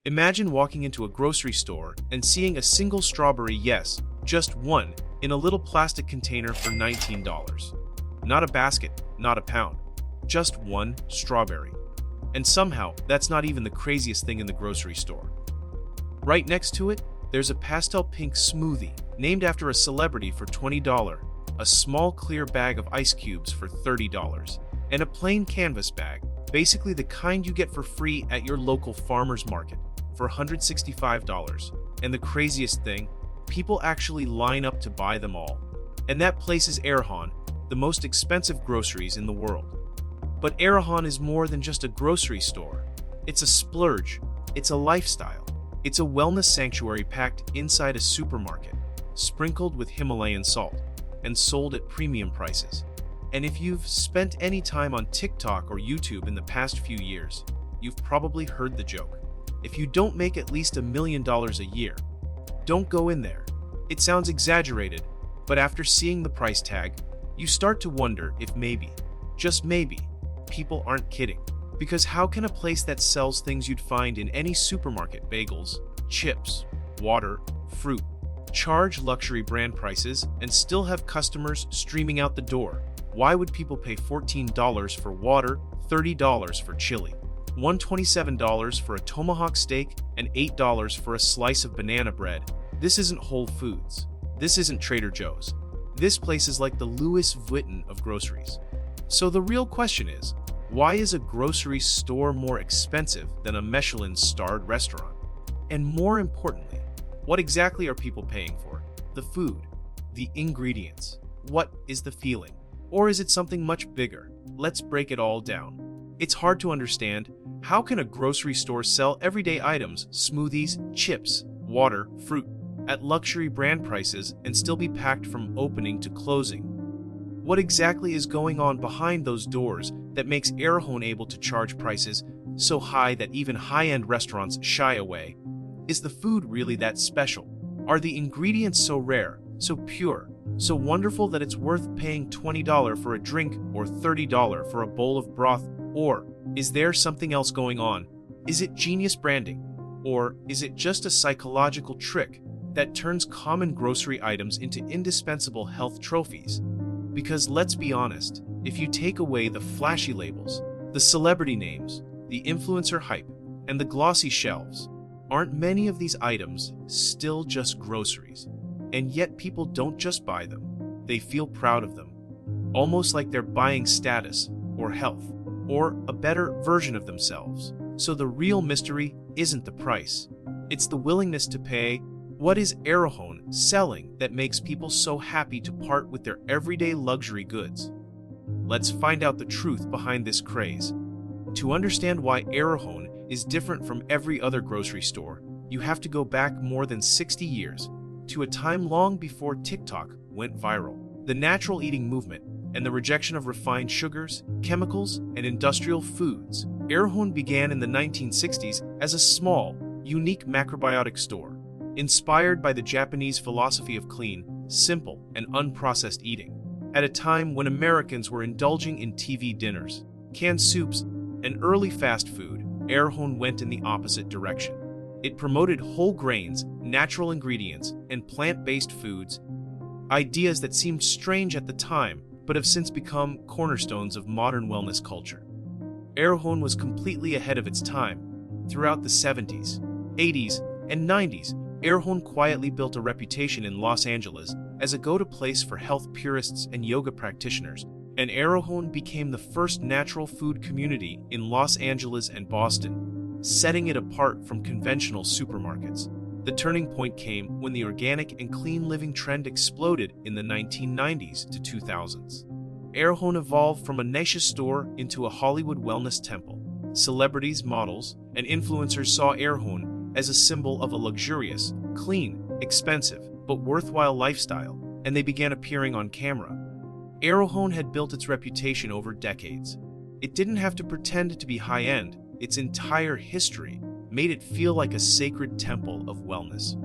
Imagine walking into a grocery store and seeing a single strawberry, yes, just one, in a little plastic container for $19. Not a basket, not a pound, just one strawberry. And somehow, that's not even the craziest thing in the grocery store. Right next to it, there's a pastel-pink smoothie, named after a celebrity for $20, a small clear bag of ice cubes for $30, and a plain canvas bag, basically the kind you get for free at your local farmer's market, for $165. And the craziest thing, people actually line up to buy them all. And that place is Erewhon, the most expensive groceries in the world. But Erewhon is more than just a grocery store. It's a splurge, it's a lifestyle, it's a wellness sanctuary packed inside a supermarket, sprinkled with Himalayan salt, and sold at premium prices. And if you've spent any time on TikTok or YouTube in the past few years, you've probably heard the joke. If you don't make at least $1 million a year, don't go in there. It sounds exaggerated, but after seeing the price tag, you start to wonder if maybe, just maybe, people aren't kidding. Because how can a place that sells things you'd find in any supermarket, bagels, chips, water, fruit, charge luxury brand prices and still have customers streaming out the door? Why would people pay $14 for water, $30 for chili, $127 for a tomahawk steak, and $8 for a slice of banana bread? This isn't Whole Foods. This isn't Trader Joe's. This place is like the Louis Vuitton of groceries. So the real question is, why is a grocery store more expensive than a Michelin-starred restaurant? And more importantly, what exactly are people paying for? The food, the ingredients. What is the feeling? Or is it something much bigger? Let's break it all down. It's hard to understand. How can a grocery store sell everyday items, smoothies, chips, water, fruit, at luxury brand prices and still be packed from opening to closing? What exactly is going on behind those doors that makes Erewhon able to charge prices so high that even high-end restaurants shy away? Is the food really that special? Are the ingredients so rare, so pure, so wonderful that it's worth paying $20 for a drink or $30 for a bowl of broth? Or is there something else going on? Is it genius branding? Or is it just a psychological trick that turns common grocery items into indispensable health trophies? Because let's be honest, if you take away the flashy labels, the celebrity names, the influencer hype, and the glossy shelves, aren't many of these items still just groceries? And yet people don't just buy them, they feel proud of them. Almost like they're buying status, or health, or a better version of themselves. So the real mystery isn't the price, it's the willingness to pay. What is Erewhon selling that makes people so happy to part with their everyday luxury goods? Let's find out the truth behind this craze. To understand why Erewhon is different from every other grocery store, you have to go back more than 60 years, to a time long before TikTok went viral. The natural eating movement and the rejection of refined sugars, chemicals, and industrial foods. Erewhon began in the 1960s as a small, unique macrobiotic store, inspired by the Japanese philosophy of clean, simple, and unprocessed eating. At a time when Americans were indulging in TV dinners, canned soups, and early fast food, Erewhon went in the opposite direction. It promoted whole grains, natural ingredients, and plant-based foods, ideas that seemed strange at the time, but have since become cornerstones of modern wellness culture. Erewhon was completely ahead of its time. Throughout the 70s, 80s, and 90s, Erewhon quietly built a reputation in Los Angeles as a go-to place for health purists and yoga practitioners, and Erewhon became the first natural food community in Los Angeles and Boston, setting it apart from conventional supermarkets. The turning point came when the organic and clean living trend exploded in the 1990s to 2000s. Erewhon evolved from a niche store into a Hollywood wellness temple. Celebrities, models, and influencers saw Erewhon as a symbol of a luxurious, clean, expensive, but worthwhile lifestyle, and they began appearing on camera. Erewhon had built its reputation over decades. It didn't have to pretend to be high-end. Its entire history made it feel like a sacred temple of wellness.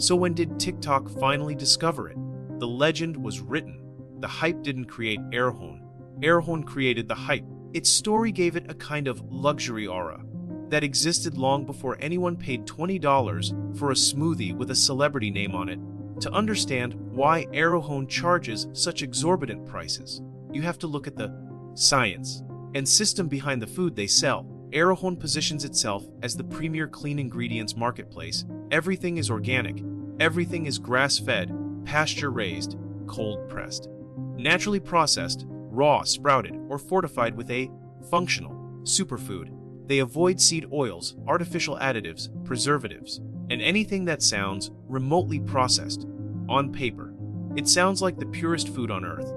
So when did TikTok finally discover it? The legend was written. The hype didn't create Erewhon. Erewhon created the hype. Its story gave it a kind of luxury aura. that existed long before anyone paid $20 for a smoothie with a celebrity name on it. To understand why Erewhon charges such exorbitant prices, you have to look at the science and system behind the food they sell. Erewhon positions itself as the premier clean ingredients marketplace. Everything is organic, everything is grass-fed, pasture-raised, cold-pressed, naturally processed, raw, sprouted, or fortified with a functional superfood. They avoid seed oils, artificial additives, preservatives, and anything that sounds remotely processed. On paper, it sounds like the purest food on earth.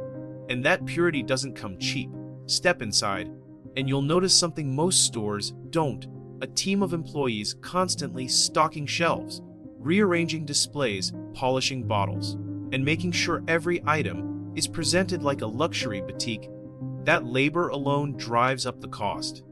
And that purity doesn't come cheap. Step inside, and you'll notice something most stores don't. A team of employees constantly stocking shelves, rearranging displays, polishing bottles, and making sure every item is presented like a luxury boutique. That labor alone drives up the cost.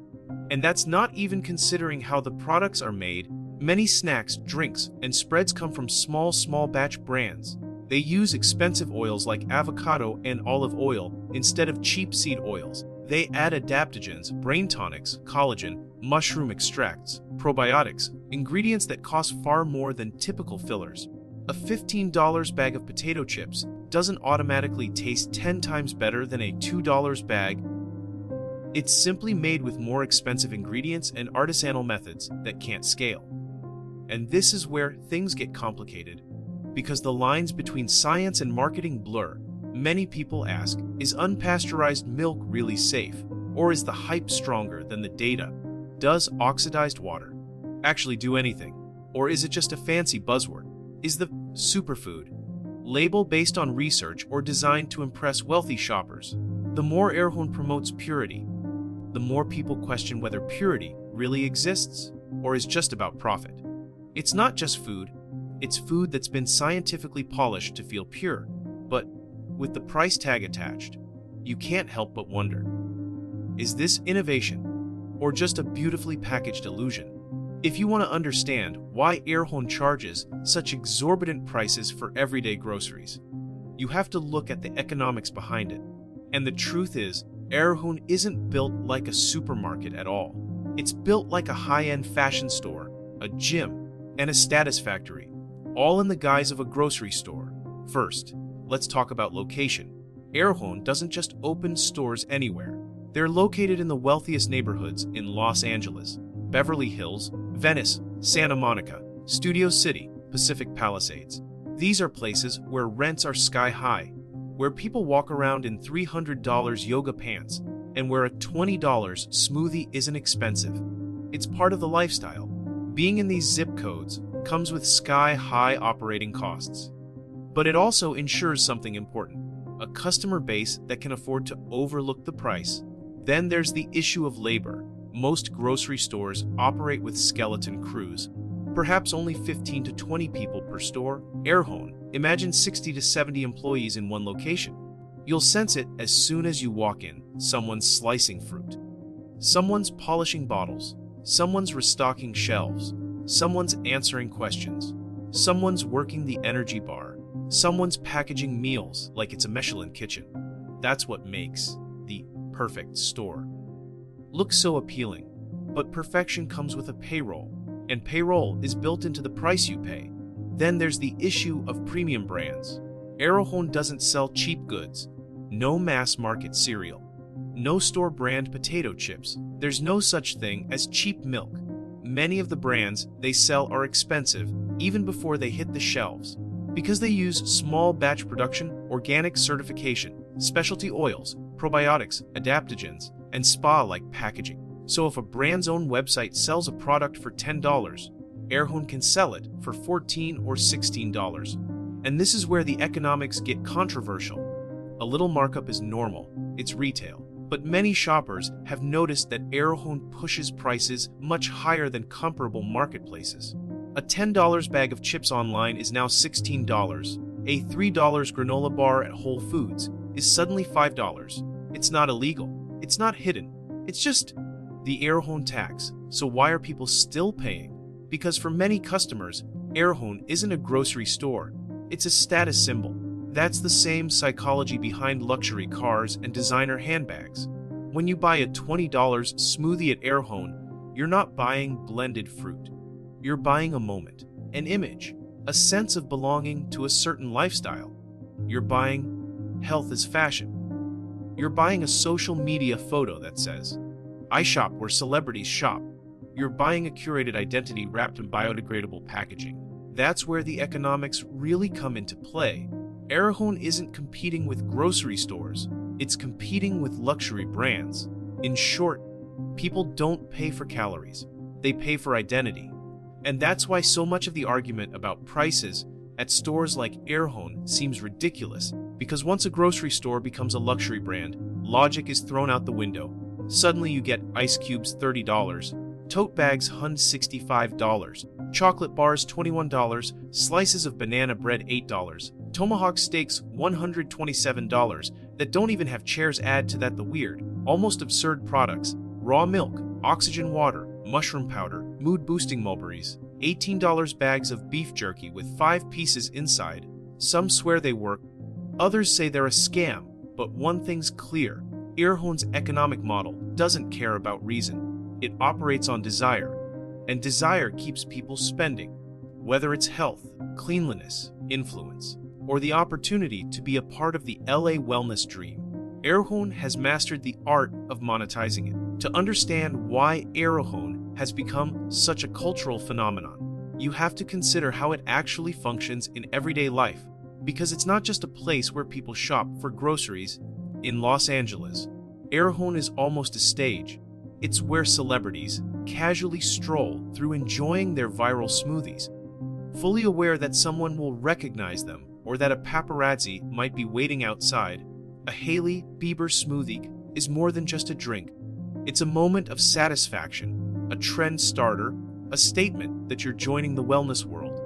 And that's not even considering how the products are made. Many snacks, drinks, and spreads come from small batch brands. They use expensive oils like avocado and olive oil instead of cheap seed oils. They add adaptogens, brain tonics, collagen, mushroom extracts, probiotics, ingredients that cost far more than typical fillers. A $15 bag of potato chips doesn't automatically taste 10 times better than a $2 bag. It's simply made with more expensive ingredients and artisanal methods that can't scale. And this is where things get complicated, because the lines between science and marketing blur. Many people ask, is unpasteurized milk really safe? Or is the hype stronger than the data? Does oxidized water actually do anything? Or is it just a fancy buzzword? Is the superfood label based on research or designed to impress wealthy shoppers? The more Erewhon promotes purity, the more people question whether purity really exists or is just about profit. It's not just food, it's food that's been scientifically polished to feel pure, but with the price tag attached, you can't help but wonder, is this innovation or just a beautifully packaged illusion? If you want to understand why Erewhon charges such exorbitant prices for everyday groceries, you have to look at the economics behind it. And the truth is, Erewhon isn't built like a supermarket at all. It's built like a high-end fashion store, a gym, and a status factory, all in the guise of a grocery store. First, let's talk about location. Erewhon doesn't just open stores anywhere. They're located in the wealthiest neighborhoods in Los Angeles, Beverly Hills, Venice, Santa Monica, Studio City, Pacific Palisades. These are places where rents are sky high, where people walk around in $300 yoga pants, and where a $20 smoothie isn't expensive. It's part of the lifestyle. Being in these zip codes comes with sky-high operating costs. But it also ensures something important, a customer base that can afford to overlook the price. Then there's the issue of labor. Most grocery stores operate with skeleton crews, perhaps only 15 to 20 people per store. Erewhon, imagine 60 to 70 employees in one location. You'll sense it as soon as you walk in. Someone's slicing fruit, someone's polishing bottles, someone's restocking shelves, someone's answering questions, someone's working the energy bar, someone's packaging meals like it's a Michelin kitchen. That's what makes the perfect store look so appealing. But perfection comes with a payroll, and payroll is built into the price you pay. Then there's the issue of premium brands. Erewhon doesn't sell cheap goods. No mass market cereal. No store brand potato chips. There's no such thing as cheap milk. Many of the brands they sell are expensive even before they hit the shelves, because they use small batch production, organic certification, specialty oils, probiotics, adaptogens, and spa-like packaging. So if a brand's own website sells a product for $10, Erewhon can sell it for $14 or $16. And this is where the economics get controversial. A little markup is normal, it's retail. But many shoppers have noticed that Erewhon pushes prices much higher than comparable marketplaces. A $10 bag of chips online is now $16. A $3 granola bar at Whole Foods is suddenly $5. It's not illegal. It's not hidden. It's just the Erewhon tax. So why are people still paying? Because for many customers, Erewhon isn't a grocery store. It's a status symbol. That's the same psychology behind luxury cars and designer handbags. When you buy a $20 smoothie at Erewhon, you're not buying blended fruit. You're buying a moment, an image, a sense of belonging to a certain lifestyle. You're buying health as fashion. You're buying a social media photo that says, "I shop where celebrities shop." You're buying a curated identity wrapped in biodegradable packaging. That's where the economics really come into play. Erewhon isn't competing with grocery stores, it's competing with luxury brands. In short, people don't pay for calories, they pay for identity. And that's why so much of the argument about prices at stores like Erewhon seems ridiculous, because once a grocery store becomes a luxury brand, logic is thrown out the window. Suddenly you get ice cubes $30, tote bags $165, chocolate bars $21, slices of banana bread $8, tomahawk steaks $127 that don't even have chairs. Add to that the weird, almost absurd products: raw milk, oxygen water, mushroom powder, mood-boosting mulberries, $18 bags of beef jerky with 5 pieces inside. Some swear they work, others say they're a scam, but one thing's clear: Erewhon's economic model doesn't care about reason. It operates on desire, and desire keeps people spending. Whether it's health, cleanliness, influence, or the opportunity to be a part of the LA wellness dream, Erewhon has mastered the art of monetizing it. To understand why Erewhon has become such a cultural phenomenon, you have to consider how it actually functions in everyday life, because it's not just a place where people shop for groceries. In Los Angeles, Erewhon is almost a stage. It's where celebrities casually stroll through enjoying their viral smoothies, fully aware that someone will recognize them or that a paparazzi might be waiting outside. A Hailey Bieber smoothie is more than just a drink. It's a moment of satisfaction, a trend starter, a statement that you're joining the wellness world.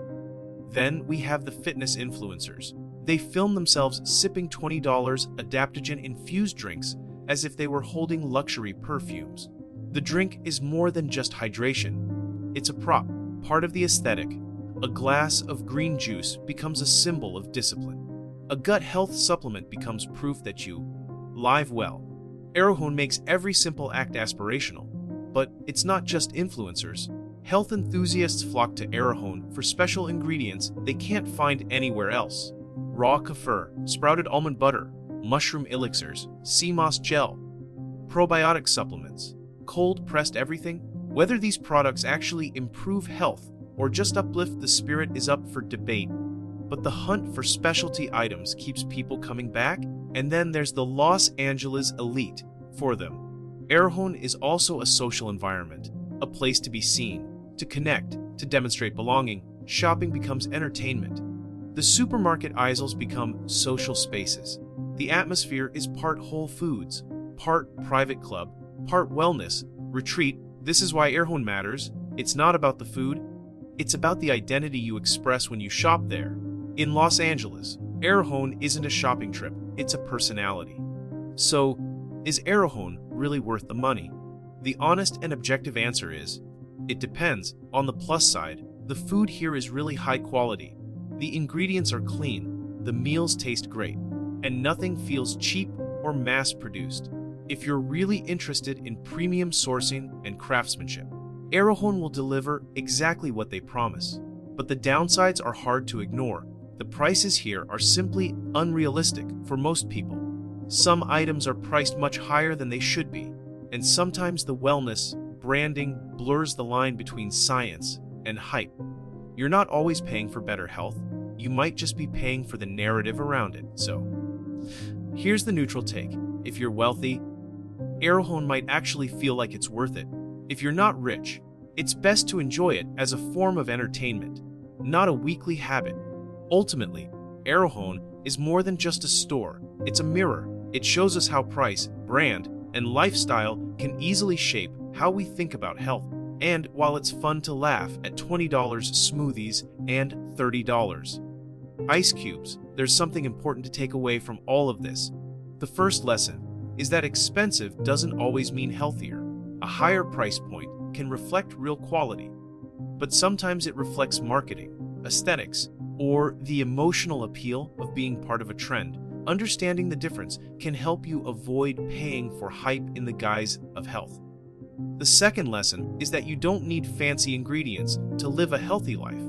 Then we have the fitness influencers. They film themselves sipping $20 adaptogen-infused drinks as if they were holding luxury perfumes. The drink is more than just hydration. It's a prop, part of the aesthetic. A glass of green juice becomes a symbol of discipline. A gut health supplement becomes proof that you live well. Erewhon makes every simple act aspirational. But it's not just influencers. Health enthusiasts flock to Erewhon for special ingredients they can't find anywhere else. Raw kefir, sprouted almond butter, mushroom elixirs, sea moss gel, probiotic supplements, cold-pressed everything. Whether these products actually improve health or just uplift the spirit is up for debate. But the hunt for specialty items keeps people coming back, and then there's the Los Angeles elite. For them, Erewhon is also a social environment, a place to be seen, to connect, to demonstrate belonging. Shopping becomes entertainment. The supermarket aisles become social spaces. The atmosphere is part Whole Foods, part private club, part wellness retreat. This is why Erewhon matters. It's not about the food, it's about the identity you express when you shop there. In Los Angeles, Erewhon isn't a shopping trip, it's a personality. So, is Erewhon really worth the money? The honest and objective answer is, it depends. On the plus side, the food here is really high quality. The ingredients are clean, the meals taste great, and nothing feels cheap or mass-produced. If you're really interested in premium sourcing and craftsmanship, Erewhon will deliver exactly what they promise. But the downsides are hard to ignore. The prices here are simply unrealistic for most people. Some items are priced much higher than they should be, and sometimes the wellness branding blurs the line between science and hype. You're not always paying for better health, you might just be paying for the narrative around it. So, here's the neutral take. If you're wealthy, Erewhon might actually feel like it's worth it. If you're not rich, it's best to enjoy it as a form of entertainment, not a weekly habit. Ultimately, Erewhon is more than just a store, it's a mirror. It shows us how price, brand, and lifestyle can easily shape how we think about health. And while it's fun to laugh at $20 smoothies and $30 ice cubes, there's something important to take away from all of this. The first lesson is that expensive doesn't always mean healthier. A higher price point can reflect real quality, but sometimes it reflects marketing, aesthetics, or the emotional appeal of being part of a trend. Understanding the difference can help you avoid paying for hype in the guise of health. The second lesson is that you don't need fancy ingredients to live a healthy life.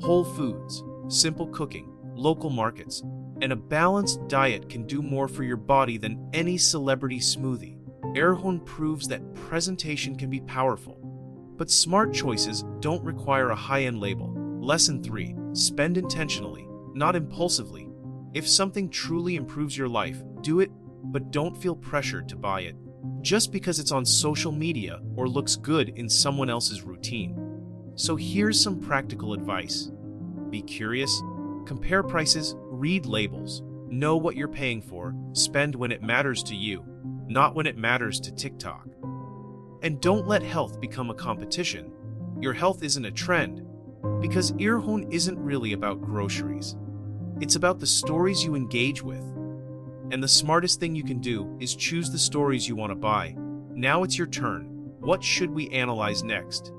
Whole foods, simple cooking, local markets, and a balanced diet can do more for your body than any celebrity smoothie. Erewhon proves that presentation can be powerful, but smart choices don't require a high-end label. Lesson 3. Spend intentionally, not impulsively. If something truly improves your life, do it, but don't feel pressured to buy it just because it's on social media or looks good in someone else's routine. So here's some practical advice. Be curious, compare prices, read labels, know what you're paying for, spend when it matters to you, not when it matters to TikTok. And don't let health become a competition. Your health isn't a trend, because Erewhon isn't really about groceries. It's about the stories you engage with. And the smartest thing you can do is choose the stories you want to buy. Now it's your turn. What should we analyze next?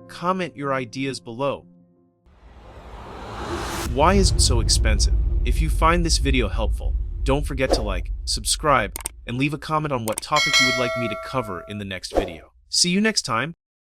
Comment your ideas below. Why is it so expensive? If you find this video helpful, don't forget to like, subscribe, and leave a comment on what topic you would like me to cover in the next video. See you next time.